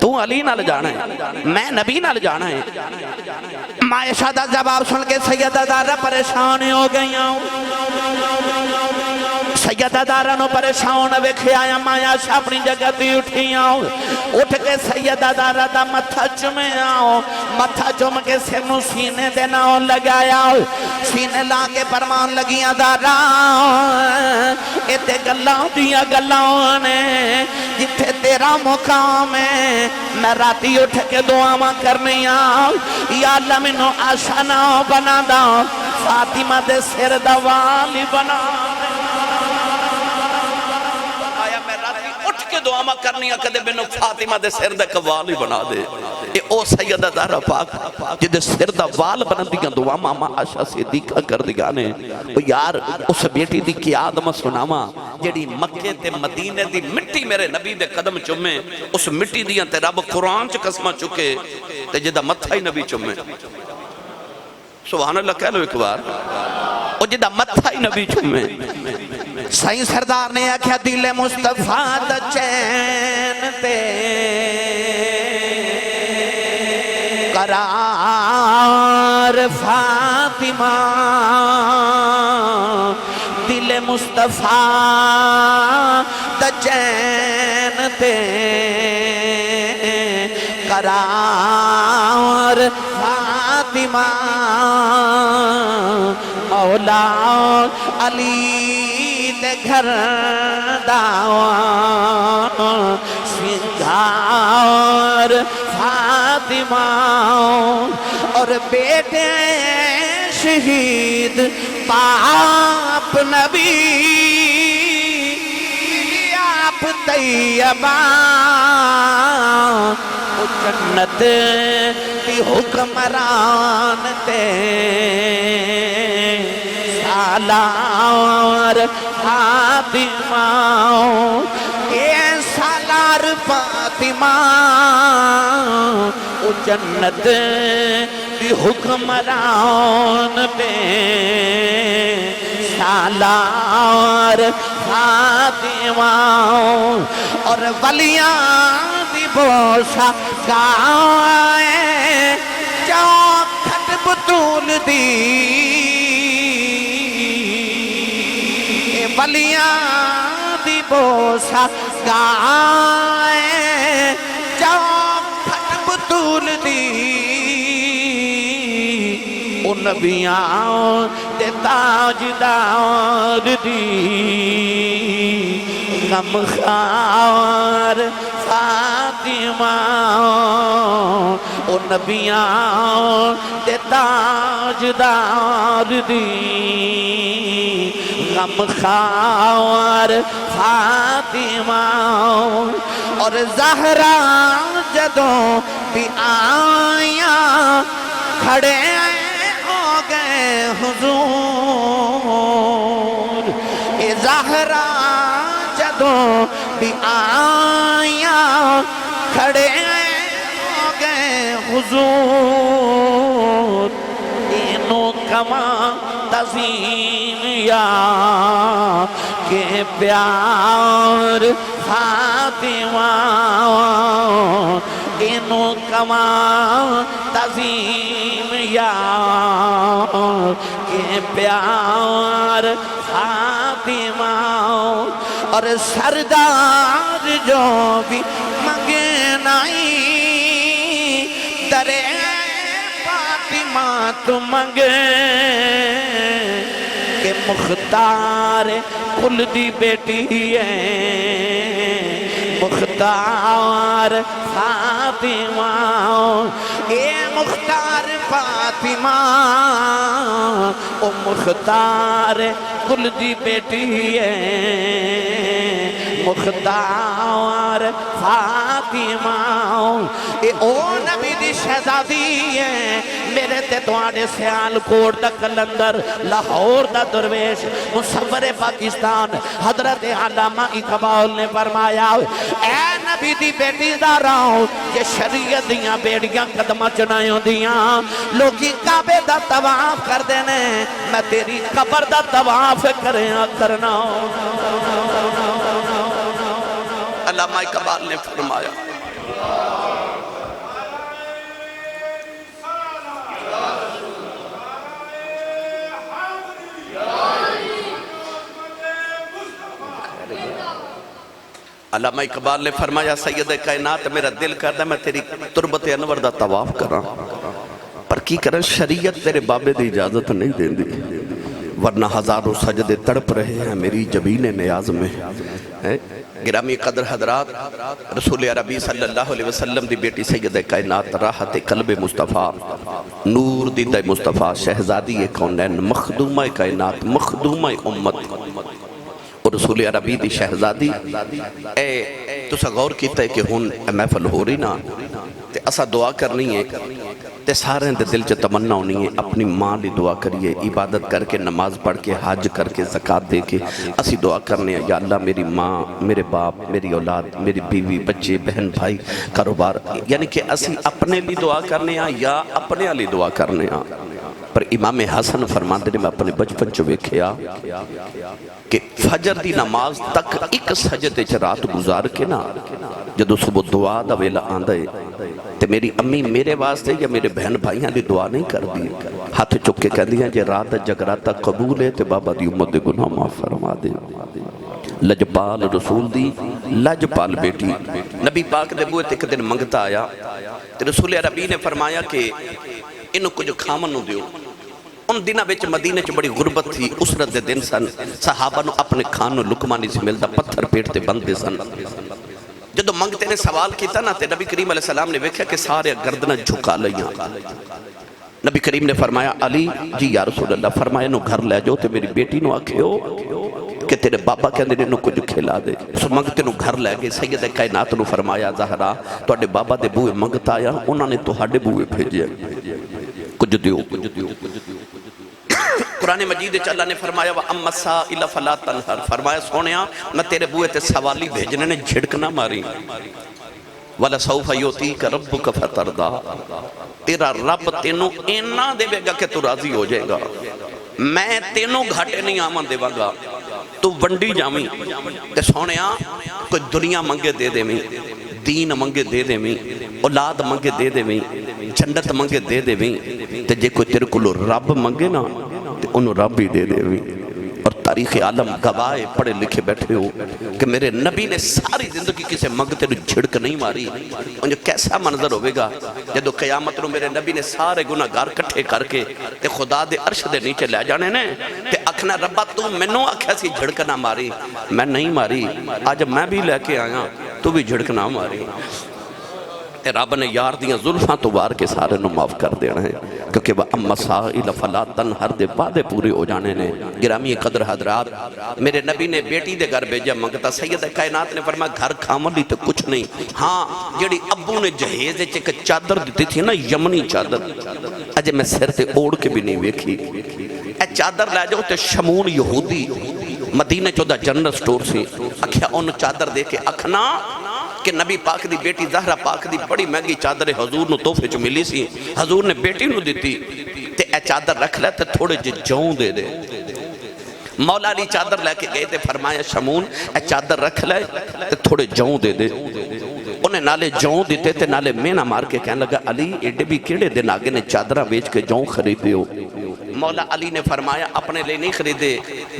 تو علی نال جانا ہے میں نبی نال جانا ہے۔ عائشہ دا جواب سن کے سیدہ زہرا پریشان ہو گئیاں، سیدہ زہرا نو پریشان ویکھے آیا عائشہ اپنی جگہ تے اٹھیاں، اٹھ کے سیدہ زہرا دا متھا چومیا، متھا چوم کے سر نو سینے دے نال لگایا، سینے لا کے فرمان لگیاں زہرا اے تے گلاں دیاں گلاں نے جتھے تیرا مقام ہے، میں راتی اٹھ کے دعاواں کرنیاں، یا اللہ مینوں عائشہ نہ بنا دا، فاطمہ دے سر دا والی بنا دعا کرنیاں کدے بینو فاطمہ دے سر دا وال ہی بنا دے۔ اے او سیدہ زہرا پاک جدے سر دا وال بنا دیاں دعا ماما عائشہ صدیقہ کر دیا نے۔ یار اس بیٹی دی کی آدم سناواں جڑی مکے تے مدینے دی مٹی میرے نبی دے قدم چومے، اس مٹی دیاں تے رب قرآن چ قسمہ چکے تے جدہ متھا ہی نبی چومے، سبحان اللہ کہہ لو ایک بار، او جدہ متھا ہی نبی چومے۔ سائیں سردار نے آکھیا دل مصطفیٰ دا چین تے قرار فاطمہ، دل مصطفیٰ دا چین تے قرار فاطمہ، مولا علی دے گھر داوان سنگار فاطمہ، اور بیٹے شہید پاپ نبی آپ طیبہ، جنت کی حکمران تے سالار فاطمہ، اے سالار فاطمہ، او جنت کی حکمران پہ سالار فاطمہ، اور ولیاں دی بوسا گائے چوکھٹ بطول دی، ولیاں دی بوسا گائے نبیاں دے تاجدار دی غمخوار فاطمہ او نبیاں دے تاجدار دی غمخوار فاطمہ اور زہرا جدوں بھی آیاں کھڑے ہو گئے حضور اے زہرا جدوں بھی آیاں کھڑے ہو گئے حضور انہوں کما تزیم یا کہ پیار فاطمہ انہوں کما تزیم یا کہ پیار فاطمہ اور سردار جو بھی منگے نائی درے فاطمہ تو منگے کہ مختار کل دی بیٹی ہے مختار فاطمہ اے مختار فاطمہ او مختار کل دی بیٹی ہے مختار فاطمہ اے او نبی دی شہزادی ہے میرے تے تواڈے سیال کوٹ دا کلندر لاہور دا درویش مصور پاکستان حضرت علامہ اقبال نے فرمایا اے نبی دی بیٹی دا راؤ کہ شریعت دیاں بیڑیاں قدمہ چنائیوں دیاں لوگی کعبے دا طواف کر دینے میں تیری قبر دا طواف کرنا علامہ اقبال نے فرمایا علامہ اقبال نے فرمایا سید کائنات میرا دل کردا میں تیری تربت انور دا طواف کراں پر کی کرن شریعت تیرے بابے دی اجازت نہیں دین دی ورنہ ہزاروں سجدے تڑپ رہے ہیں میری جبین نیاز میں گرامی قدر حضرات رسول عربی صلی اللہ علیہ وسلم دی بیٹی سید کائنات راحت قلب مصطفیٰ نور دیدہ مصطفیٰ شہزادی کونین مخدومہ کائنات مخدومہ امت اور رسول عربی دی شہزادی اے تو سا غور کیتا ہے کہ ہون محفل ہو رہی نا تے اسا دعا کرنی ہے تے سارے دے دل چ تمنا ہونی ہے اپنی ماں لی دعا کریے عبادت کر کے نماز پڑھ کے حج کر کے زکاة دے کے اسی دعا کرنے ہیں یا اللہ میری ماں میرے باپ میری اولاد میری بیوی بچے بہن بھائی کاروبار یعنی کہ اسی اپنے لی دعا کرنے ہیں یا اپنے لی دعا کرنے ہیں پر امام حسن فرماندے نے میں اپنے بچپن چو ویکھیا کہ فجر دی نماز تک ایک سجدے چ رات گزار کے نا جدو صبح دعا دا ویلا آندے تے میری امی میرے واسطے یا میرے بہن بھائیاں دی دعا نہیں کر دی ہاتھ چک کے کہہ دیا جے رات جگراتا قبول ہے تے بابا دی امت دے گناہ معاف فرما دے لجپال رسول دی لجپال بیٹی نبی پاک دے بوئے ایک دن منگتا آیا تے رسول عربی نے فرمایا کہ انہوں کچھ کھامن نو دیو ان دنہ بیچ مدینہ چ بڑی غربت تھی اسرت دے دن سن صحابہ نو اپنے کھانو لکمانی سے ملدا پتھر پیٹ تے بندے سن جدو منگتے نے سوال کیتا نا تے نبی کریم علیہ السلام نے ویکھیا کہ سارے گردنہ جھکا لیاں نبی کریم نے فرمایا علی جی یا رسول اللہ فرمایا نو گھر لے جو تے میری بیٹی نو آکھیو کہ تیرے بابا کہندے نے نو کچھ کھلا دے سو منگتے نو گھر لے گئے سید کائنات نو فرمایا زہرا تواڈے بابا دے بوئے منگتا آیا انہاں نے تواڈے بوئے بھیجے کچھ دیو قرآن مجید اللہ نے فرمایا وَأَمَّا السَّائِلَ فَلَا تَنْهَرْ فرمایا سونیا میں تیرے بوئے تے سوالی بھیجنے نے جھڑک نہ ماری وَلَسَوْفَ يُعْطِيكَ رَبُّكَ فَتَرْضَى تیرا رب تینوں اینا دے گا کہ تو راضی ہو جائے گا میں تینوں گھاٹے نہیں آمن دے گا تو ونڈی جامی تے سونیا کوئی دنیا منگے دے دے میں دین منگے دے دے میں اولاد منگے دے دے میں جنت منگے دے دے میں تے جے کوئی تیرے کو رب منگے نا تے انہوں رب ہی دے دے میں اور تاریخ عالم گواہ پڑھے لکھے بیٹھے ہو کہ میرے نبی نے ساری زندگی کسی منگتے نو جھڑک نہیں ماری. ان جو کیسا منظر ہوئے گا جدو قیامت نو میرے نبی نے سارے گناہگار کٹھے کر کے تے خدا دے عرش دے نیچے لے جانے نے تے اکھنا ربا تو منو آکھیا سی جھڑک نہ ماری. میں نہیں ماری. آج میں بھی لے کے آیا تو بھی جھڑک نہ ماری. رب نے یار دیاں ظلفاں تو وار کے سارے نو معاف کر دینا ہے کیونکہ وہ اما سائل فلا تنہر دے بعدے پورے ہو جانے نے. گرامی قدر حضرات میرے نبی نے بیٹی دے گھر بھیجا منگتا. سید کائنات نے فرمایا گھر کھامن لی تو کچھ نہیں. ہاں جڑی ابو نے جہیز ایک چادر دیتی تھی نا یمنی چادر اجے میں سر تے اوڑ کے بھی نہیں ویکھی. اے چادر لے جاؤ تے شمون یہودی مدینہ چودہ جنرل سٹور سے اکھیا ان چادر دے کے اکھنا کہ نبی پاک دی بیٹی زہرہ پاک دی بڑی مہنگی چادر حضور نو تحفے چ ملی سی. حضور نے بیٹی نو دیتی تے اے چادر رکھ لے تے تھوڑے جے جوں دے دے. مولا علی چادر لے کے گئے تے فرمایا شمون اے چادر رکھ لے تے تھوڑے جوں دے دے. انہیں نالے جوں دیتے تے نالے مینا مار کے کہنے لگا علی ایڈے بھی کیڑے دن آگے نے چادرہ بیچ کے جوں خریدے ہو. مولا علی نے فرمایا اپنے لئے نہیں خریدے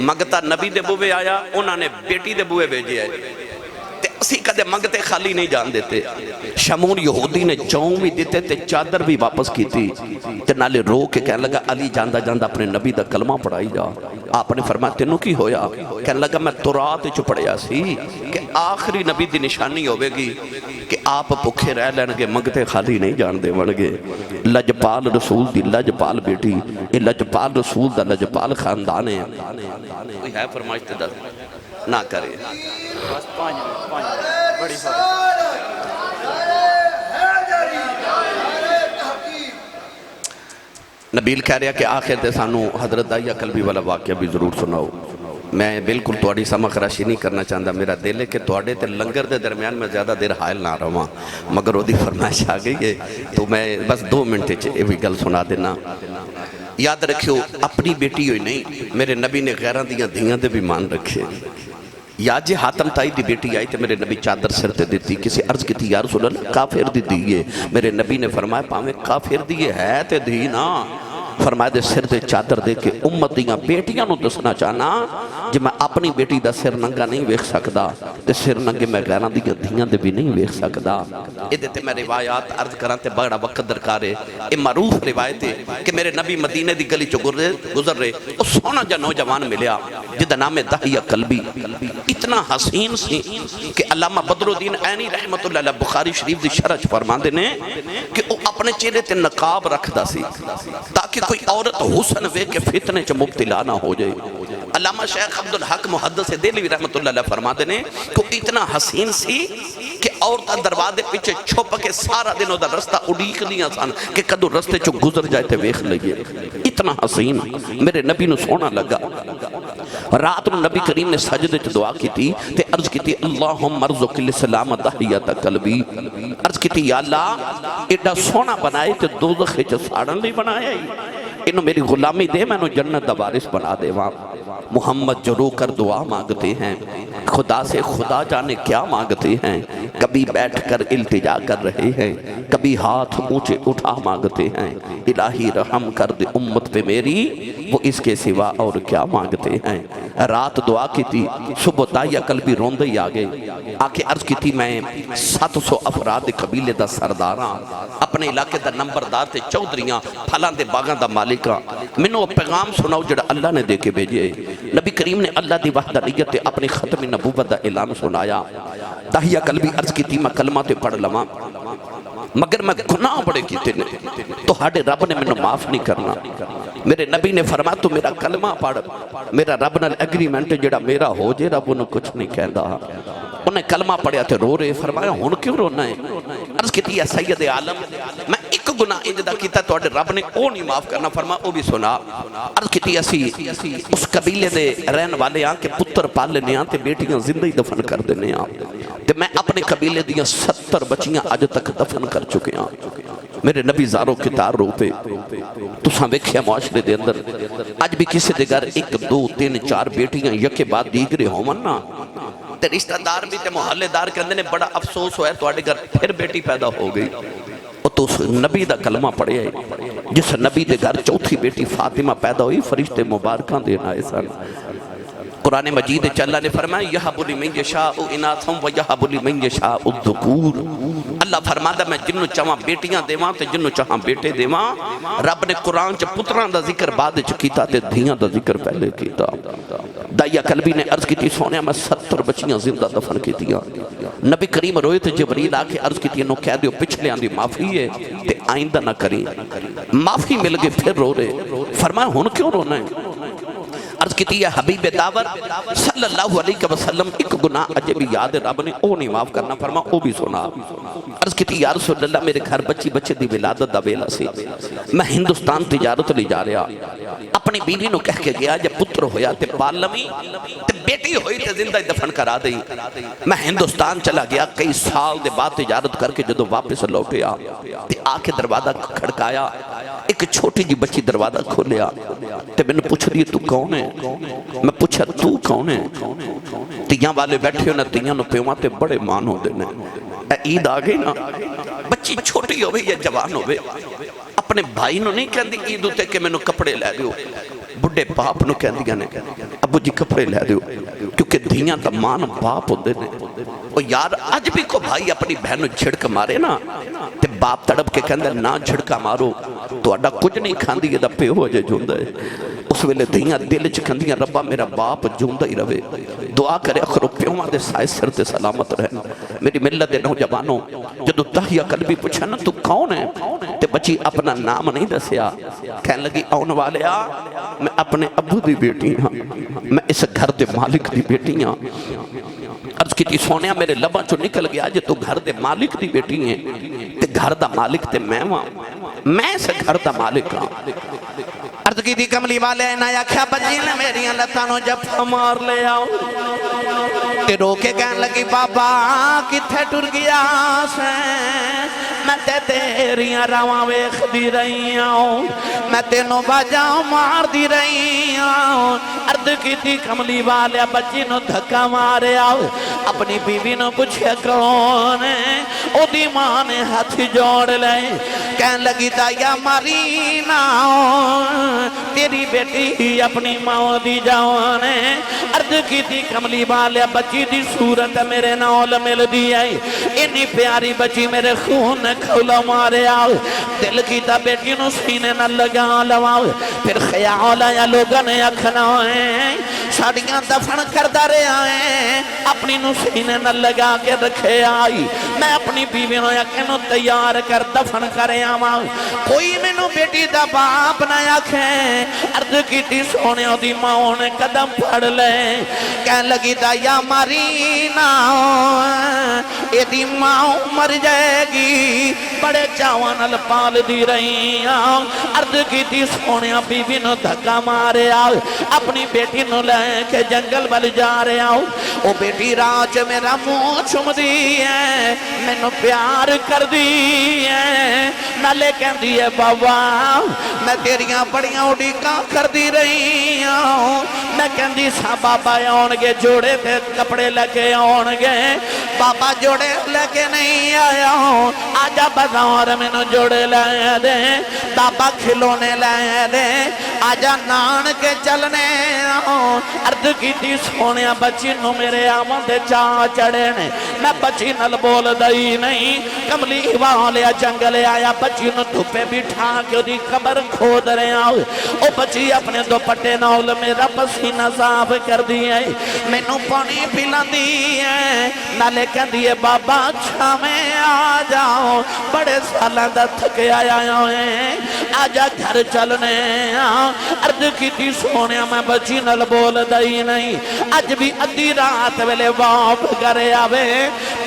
مگتا نبی دے بوے آیا انہوں نے بیٹی دے بوے بھیجے ہے تے اسی کدے منگتے خالی نہیں جان دیتے. شمون یہودی نے جوں بھی دیتے تے چادر بھی واپس کی تھی تے نالے رو کے کہنے لگا علی جاندہ جاندہ اپنے نبی دا کلمہ پڑھائی جا. آپ نے فرمایا تینوں کی ہویا؟ کہنے لگا میں تورات چ پڑھیا سی کہ آخری نبی دی نشانی ہوئے گی کہ آپ بھکھے رہ لینگے منگتے خالی نہیں جان دے ونگے. لجپال رسول دی لجپال بیٹی یہ لجپال رسول دا لجپال خاندان ہے. کوئی ہے فرمائش تے دا نہ کرے. نبیل کہہ رہا کہ آخر تے سانو حضرت دائیہ قلبی والا واقعہ بھی ضرور سناؤ. میں بالکل توڑی سما خراشی نہیں کرنا چاہتا. میرا دل ہے کہ توڑے تے لنگر دے درمیان میں زیادہ دیر حائل نہ رہا مگر وہ دی فرمائش آ گئی ہے تو میں بس 2 منٹ بھی گل سنا دینا. یاد رکھیو اپنی بیٹی ہوئی نہیں میرے نبی نے غیران دیاں دیاں دے بھی مان رکھے. یا جے حاتم تائی دی بیٹی آئی تے میرے نبی چادر سر تے دیتی. کسی عرض کی تھی یا رسول اللہ کافر دی دیئے. میرے نبی نے فرمایا پاہمیں کافر دیئے ہے تے دی نا. فرمایا دے سر دے چادر دے کے امت دیاں بیٹیاں نو دسنا چاہنا جی میں اپنی بیٹی دا سر ننگا نہیں ویکھ سکدا تے سر ننگے میں غیران دیاں دے بھی نہیں ویکھ سکدا. ادھے تے میں روایات عرض کران تے بڑا وقت درکارے. اے معروف روایت ہے کہ میرے نبی مدینے دی گلی چو گزر رہے او سونا جا نوجوان ملیا جدہ نام داہیہ قلبی. اتنا حسین سی کہ علامہ بدر الدین عینی رحمت اللہ علیہ بخاری شریف دی شرح فرماندے نے کہ وہ اپنے چہرے تے نقاب رکھ دا سی تاکہ کوئی عورت حسن وے کے فتنے چ مبتلا نہ ہو جائے. علامہ شیخ عبدالحق محدث دہلوی رحمت اللہ علیہ فرماتے نے کہ اتنا حسین سی کہ عورتاں دروازے پیچھے چھپ کے سارا دن دا رستہ اڑیک دیا سن کہ کدو رستے چو گزر جائے تے ویکھ لئیے. اتنا حسین میرے نبی نو سونا لگا. رات نو نبی کریم نے سجدے چ دعا کی تھی تے عرض کی تھی اللہم ارزق الاسلام داہیت قلبی. عرض کی تھی یا اللہ ایڈا سونا بنائے تے دوزخ چ ساڑن لی بنایا ہی انہوں میری غلامی دے میں انہوں جنت دا وارث بنا دے. وہاں محمد جو رو کر دعا مانگتے ہیں خدا سے خدا جانے کیا مانگتے ہیں. کبھی بیٹھ کر التجا کر رہے ہیں کبھی ہاتھ اونچے اٹھا مانگتے ہیں. الہی رحم کر دے امت پہ میری وہ اس کے سوا اور کیا مانگتے ہیں. رات دعا کی تھی صبح داہیہ قلبی روندے ہی آگئے آکے عرض کی تھی میں 700 افراد قبیلے دا سرداراں اپنے علاقے دا نمبردار تے چودریاں پھلان دے باغاں دا مالکاں منو پیغام سناؤ جڑا اللہ نے دے کے بھیجے. نبی کریم نے اللہ دی وحدانیت تے اپنی ختم نبوت دا اعلان سنایا. داہیہ قلبی عرض کی تھی میں کلمہ تے پڑھ لواں مگر میں گناہ بڑے کیتے نے تو ہاڑے رب نے میں معاف نہیں کرنا. میرے نبی نے فرمایا تو میرا کلمہ پڑھ میرا رب نال ایگریمنٹ جڑا میرا ہو جے رب انہوں کچھ نہیں کہندا. انہیں کلمہ پڑھیا تے رو رہے. فرمایا ہون کیوں رونا ہے؟ عرض کی تھی یا سید عالم میں ایک گناہ اجدہ کیتا تو اڈے رب نے او نہیں معاف کرنا. فرمایا او بھی سنا. عرض کی تھی اسی اس قبیلے دے رہن والے ہاں کہ پتر پال لینے ہاں تے بیٹیاں زندہ ہی دفن کر دینے ہاں تے میں اپنے قبیلے دیاں 70 بچیاں آج تک دفن کر چکے ہاں. میرے نبی زارو کتار رو پہ تو ساں ویکھیا معاشرے دے اندر آج بھی کسی دے گھر 1 2 3 4 بیٹیاں یکے بعد دیگرے ہومن نا تے رشتہ دار بھی تے محلے دار کے اندر نے بڑا افسوس ہویا تو آڈے گھر پھر بیٹی پیدا ہو گئی. تو اس نبی دا کلمہ پڑھے جس نبی دے گھر چوتھی بیٹی فاطمہ پیدا ہوئی فرشتے مبارکاں دینا آئے سن. قرآن مجید اللہ نے فرمایا یہب لمن یشاء اناثا و یہب لمن یشاء الذکور، اللہ فرماتا میں جنوں چاہاں بیٹیاں دیواں تے جنوں چاہاں بیٹے دیواں۔ رب نے قرآن چ پتراں دا ذکر بعد چ کیتا تے دھیاں دا ذکر پہلے کیتا۔ دائیا قلبی نے عرض کی سونے میں 70 بچیاں زندہ دفن کیتیاں۔ نبی کریم روئے تے جبریل آ کے عرض کی انہوں کہہ دیو پچھلے آن دی معافی ہے تے آئندہ نہ کریں۔ معافی مل گئے پھر رو رہے، فرمایا ہن کیوں رونا ہے؟ عرض کی ہے حبیب داور صلی اللہ علیہ وسلم ایک گناہ عجب یاد رب نے او نہیں معاف کرنا، فرما او بھی سنا۔ عرض کی یا رسول اللہ میرے گھر بچے دی ولادت دا ویلا سی، میں ہندوستان تجارت لے جا رہا، اپنی بیوی نو کہہ کے گیا جب پتر ہویا تے پال لویں تے بیٹی ہوئی تے زندہ دفن کرا دئی۔ میں ہندوستان چلا گیا، کئی سال دے بعد تجارت کر کے جدو واپس لوٹیا تے آ کے دروازہ کھڑکایا، ایک چھوٹی جی بچی دروازہ کھولیا تے میں نے پوچھ دی تو کون ہے؟ میں پوچھا تو کون ہے؟ تیاں والے بیٹھے ہونا، تیاں نو پیواں تے بڑے مان ہو دینے۔ عید آگئی نا، بچی چھوٹی ہوئے یا جوان ہوئے، اپنے بھائی نو نہیں کہندی عید ہوتے کہ میں نو کپڑے لے دیو، بڑے باپ نو کہندی گانے ابو جی کپڑے لے دیو، کیونکہ دھیاں تا مان باپ ہو دینے۔ اور یار آج بھی کو بھائی اپنی بہن نو جھڑک مارے نا تے باپ تڑپ کے کہندے نہ جھڑکا مارو تو اڈا کچھ نہیں کھاندی یہ دا پے ہو جائے جوندہ ہے۔ اس ویلے دھیاں دل چکندیاں ربا میرا باپ جوندہ ہی رہے، دعا کرے اخرو پیوہاں دے سائے سر تے سلامت رہے۔ میری ملت نوجوانوں جدو دائیا قلبی پوچھا نا تو کون ہے تے بچی اپنا نام نہیں دسیا، کہنے لگی آن والیا میں اپنے ابو دی بیٹی ہاں، میں اس گھر دے مالک دی بیٹی ہاں۔ عرض کی تھی سونیا میرے لباں چو نکل گیا جے تو گھر دے مالک دی بیٹی ہیں تے گھر دا مالک تے میں ہاں، میں سے گھر دا مالک ہاں۔ عرض کی تھی کملی والے نہ آکھیا بچی نے میری لتانوں جفا مار لے آؤ تے رو کے کہنے لگی بابا کتھے ٹر گیا سے، میں تے تیریاں رواں ویکھ دی رہی ہوں، میں تینوں باجاں مار دی رہی ہوں۔ عرض کی تھی کملی والے بچی نو دھکا مارے آؤ، اپنی بیوی نو پوچھے کون ہے، او دی ماں نے ہاتھ جوڑ لے کہنے لگی دائیا ماری نہ تیری بیٹی اپنی ماں دی جوان ہے۔ عرض کی تھی کملی والے بچی دی صورت میرے نال مل دی آئی، انی پیاری بچی میرے خون نے کھولا مارے آؤ، دل کی تا بیٹی نو سینے نہ لگا لواؤ، پھر خیال آیا لوگوں نے اکھنا ہے ساڑیاں دفن کردہ رہے آئیں، اپنی نو سینے نہ لگا کے رکھے آئی، میں اپنی بیوی نو یقینو تیار کر دفن کرے آواں، کوئی میں نو بیٹی دا باپ نہ آکھیں۔ عرض کی تھی سونے دی ماں نے قدم پڑ لے کہنے لگی دائیا ماری نہ اے دی ماں مر جائے گی، بڑے چاوان الپال دی رہی ہوں۔ عرض کی تھی سونے بیوی نو دھکا مارے آؤ، اپنی بیٹی نو لے کے جنگل بل جا رہے آؤ، او بیٹی راج میرا منہ چم دی ہے، میں نو پیار کر دی ہے، نالے کہن دی ہے بابا میں تیریاں بڑیاں اڑیکاں کر دی رہی ہوں، میں کہن دی سا بابا آنگے جوڑے تے کپڑے لگے آنگے، بابا جوڑے لگے نہیں آیا ہوں، آجا بازار میں نو جوڑے لائے دے، بابا کھلونے لائے دے، آجا نان کے چلنے ہوں۔ عرض کی تھی سونیا بچی نو میرے آمن دے چاہ چڑھے نے، میں بچی نل بول دائی نہیں، کملی والے جنگلے آیا بچی نو دھوپے بٹھا کے دی قبر کھود رہے آؤ، او بچی اپنے دو پٹے نول میرا پسینہ صاف کر دیئے، میں نو پانی پلان دیئے، نالے کہن دیئے بابا چھا میں آ جاؤ، بڑے سالہ دا تھکے آیا ہیں، آجا گھر چلنے آؤ۔ عرض کی تھی سونے میں بچی نل بول دائی نہیں، آج بھی ادھی رات ویلے واپ کرے آوے،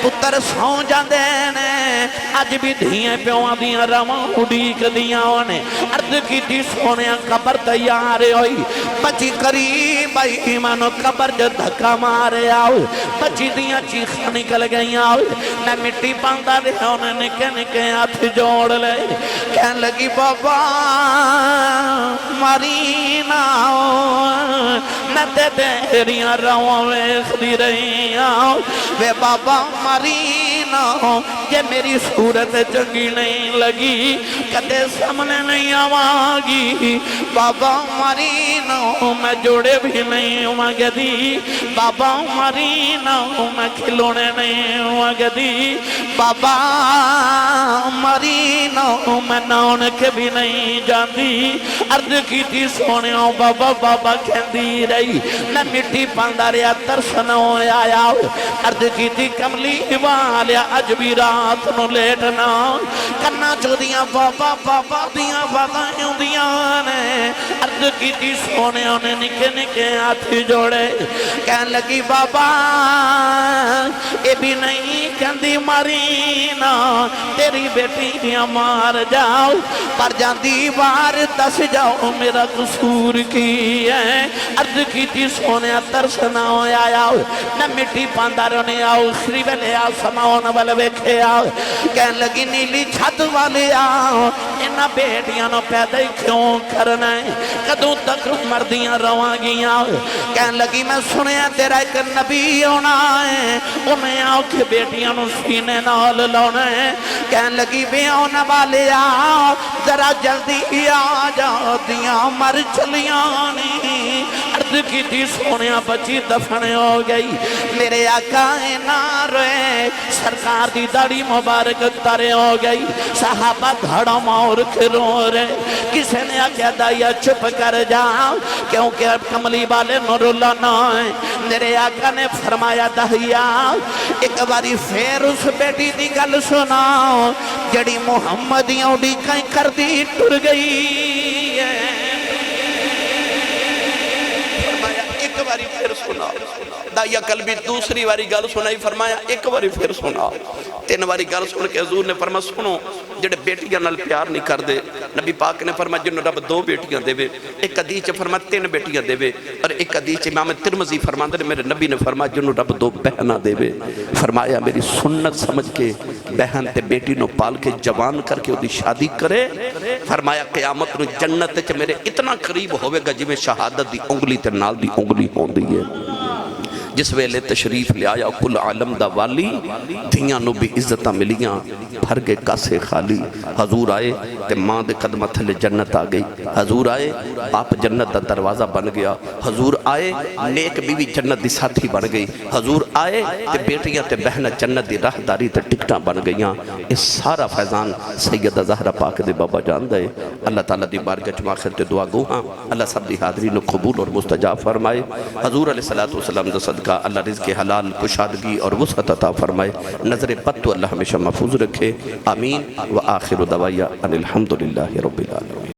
پتر سو جاندے نے، آج بھی دھیئے پیوان دیاں رواں اڑیک دیاں ہونے۔ عرض کی تھی سونے قبر تیار ہوئی، بچی قریب آئی مانو قبر جو دھکا مارے آؤ، بچی دیاں چیخ نکل گئی آؤ، میں مٹی باندھا رہے انہیں نکے نکے ہاتھ جوڑ لے، کہن لگی بابا ماری نہ میں تے تیریاں رواں ویکھ دی رہی آؤ، وے بابا ماری نہ یہ میری صورت چنگی نہیں لگی، کدے سامنے نہیں آواگی بابا ماری نہ میں جوڑے بھی نہیں مگدی بابا ماری نہ میں کھلونے نہیں مگدی بابا ماری نہ میں نون کے بھی نہیں جاندی عرض کی تھی سونے بابا بابا کہندی رہی میں مٹی پاندہ ریا ترسنوں آیا عرض کی تھی کملی والیا اج بھی رات نو لیٹنا کنا چو دیاں بابا بابا دیاں بابایوں دیاں نے عرض کی تھی سونے انہیں نکے نکے ہاتھ جوڑے کہن لگی بابا اے بھی نہیں کہندی مارینا تیری بیٹیاں مار جاؤ پر جاندی بار دس جاؤ میرا قصور کی ہے عرض کی تھی سونے ترسنا آیا نہ مٹی پاندہ رونے آؤ شری ویلے آ سماؤن والے ویکھے آؤ کہن لگی نیلی چھت والے آؤ انہا بیٹیاں نو پیدا کیوں کرنا ہے کدوں تک مردیاں رواں گیاں کہن لگی میں سنیا تیرا ایک نبی ہونا ہے انہیں آؤ کہ بیٹیاں نو سینے نال لانا ہے کہن لگی بے ہونا والے آؤ ذرا جلدی آ جا دیاں مر چلیاں نہیں عرض کی تھی سونیا بچی دفن ہو گئی میرے آقا نہ روئے سرکار دی داڑھی مبارک ترے ہو گئی صحابہ دھڑا مور کے رو رہے کسی نے آکیا دائیا چپ کر جاؤ کیونکہ اب کملی والے نور اللہ نہ ہے میرے آقا نے فرمایا دہیا ایک باری پھر اس بیٹی دی گل سناؤ جڑی محمدیوں دی کہیں کر دی ٹر گئی ہے فرمایا ایک باری پھر سناؤ دائیا کل بھی دوسری باری گل سنائی فرمایا ایک باری پھر سناؤ تین باری گل سن کے حضور نے فرمایا سنو جڑے بیٹیاں نال پیار نہیں کر دے نبی پاک نے فرمایا جنہوں رب دو بیٹیاں دے وے ایک حدیث فرمایا تین بیٹیاں دے وے اور ایک حدیث امام ترمذی فرماندے نے میرے نبی نے فرمایا جنہوں رب دو بہنہ دے وے فرمایا میری سنت سمجھ کے بہن تے بیٹی نو پال کے جوان کر کے دی شادی کرے فرمایا قیامت نو جنت چ میرے اتنا قریب ہوئے گا جی میں شہادت دی انگلی تے نال دی انگلی ہون دی ہے جس ویلے تشریف لے آیا کل عالم دا والی دھیاں نو بھی عزتہ ملیاں بھر گئے کاسے خالی حضور آئے تے ماں دے قدمہ تھلے جنت آ گئی حضور آئے باپ جنت دا دروازہ بن گیا حضور آئے نیک بیوی جنت دی ساتھی بن گئی حضور آئے تے بیٹیاں تے بہنہ جنت دی راہداری تے ٹکٹاں بن گئیاں اس سارا فیضان سیدہ زہرہ پاک دے بابا جان دے اللہ تعالیٰ دی بارگاہ چ آخر تے دعا گو ہاں اللہ سب دی حاضری نو قبول اور مستجاب فرمائے حضور علیہ السلام دا صدقہ اللہ رزق حلال کشادگی اور وسعت عطا فرمائے نظر بد تو اللہ ہمیشہ محفوظ رکھے آمین وآخر دعوایا ان الحمدللہ رب العالمین